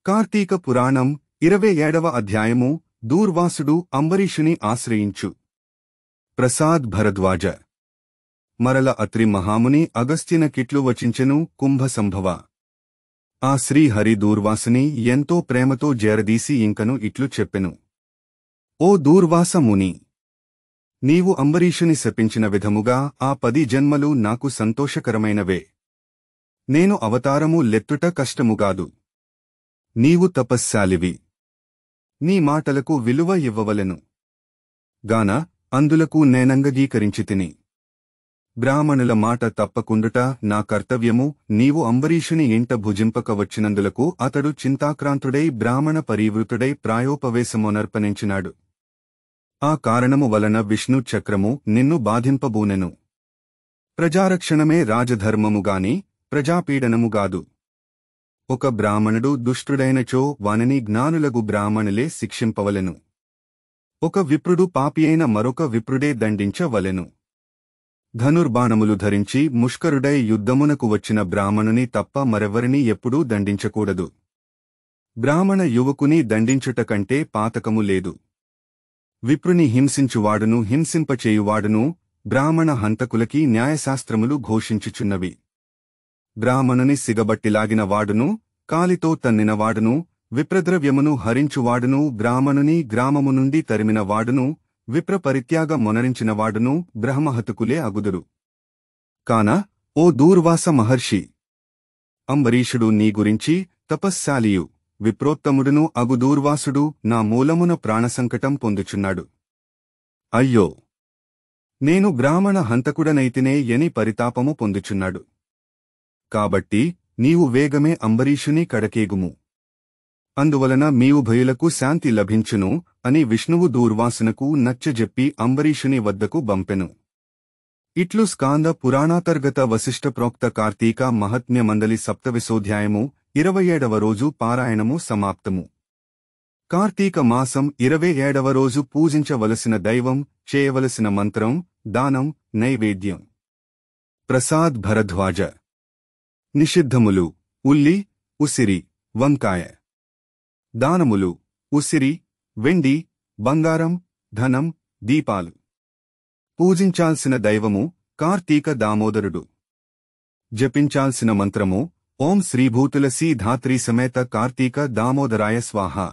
కార్తీక పురాణం 27వ అధ్యాయము దూర్వాసుడు అంబరీషుని ఆశ్రయించు. ప్రసాద్ భరద్వాజ. మరల అత్రి మహాముని అగస్త్యన కిట్లు వచించెను కుంభ సంభవ. ఆ శ్రీహరి దూర్వాసుని ఎంతో ప్రేమతో జేరదీసి ఇంకను ఇట్లు చెప్పెను. ఓ దూర్వాస ముని, నీవు అంబరీషుని శపించిన విధముగా ఆ 10 జన్మలు నాకు సంతోషకరమైనవే. నేను అవతారము లెత్తుట కష్టముగాదు. నీవు తపశ్శాలివి. నీ మాటలకు విలువ ఇవ్వవలెను. గాన అందులకు నేనంగీకరించితిని. బ్రాహ్మణుల మాట తప్పకుండుట నా కర్తవ్యము. నీవు అంబరీషుని ఇంట భుజింపక వచ్చినందులకు అతడు చింతాక్రాంతుడై బ్రాహ్మణ పరీవృతుడై ప్రాయోపవేశమునర్పణించినాడు. ఆ కారణము వలన విష్ణు చక్రము నిన్ను బాధింపబూనెను. ప్రజారక్షణమే రాజధర్మముగాని ప్రజాపీడనముగాదు. ఒక బ్రాహ్మణుడు దుష్టుడైనచో వానిని జ్ఞానులగు బ్రాహ్మణులే శిక్షింపవలెను. ఒక విప్రుడు పాపియైన మరొక విప్రుడే దండించవలెను. ధనుర్బాణములు ధరించి ముష్కరుడై యుద్ధమునకు వచ్చిన బ్రాహ్మణుని తప్ప మరెవ్వరినీ ఎప్పుడూ దండించకూడదు. బ్రాహ్మణ యువకుని దండించుట కంటే పాతకము లేదు. విప్రుని హింసించువాడును హింసింపచేయువాడును బ్రాహ్మణ హంతకులకి న్యాయశాస్త్రములు ఘోషించుచున్నవి. బ్రాహ్మణుని సిగబట్టిలాగిన వాడును కాలితో తన్నినవాడును విప్రద్రవ్యమును హరించువాడును బ్రాహ్మణుని గ్రామము నుండి తరిమిన వాడును విప్రపరిత్యాగ మొనరించినవాడును బ్రహ్మహతుకులే అగుదురు. కాన ఓ దూర్వాస మహర్షి, అంబరీషుడు నీ గురించి తపశ్శాలియు విప్రోత్తముడును అగు దూర్వాసుడు నా మూలమున ప్రాణసంకటం పొందుచున్నాడు. అయ్యో, నేను బ్రాహ్మణ హంతకుడనైతినే యని పరితాపము పొందుచున్నాడు. కాబట్టి నీవు వేగమే అంబరీషుని కడకేగుము. అందువలన మీవుభయులకు శాంతి లభించును అని విష్ణువు దూర్వాసునకు నచ్చజెప్పి అంబరీషుని వద్దకు బంపెను. ఇట్లు స్కాంద పురాణాంతర్గత వశిష్ఠ ప్రోక్త కార్తీక మహాత్మ్య మండలి సప్తవిశోధ్యాయము 27వ రోజు పారాయణము సమాప్తము. కార్తీక మాసం 27వ రోజు పూజించవలసిన దైవం, చేయవలసిన మంత్రం, దానం, నైవేద్యం. ప్రసాద్ భరద్వాజ. నిషిద్ధములు ఉల్లి, ఉసిరి, వంకాయ. దానములు ఉసిరి, వెండి, బంగారం, ధనం, దీపాలు. పూజించాల్సిన దైవము కార్తీక దామోదరుడు. జపించాల్సిన మంత్రము ఓం శ్రీభూతులసీ ధాత్రీ సమేత కార్తీక దామోదరాయ స్వాహా.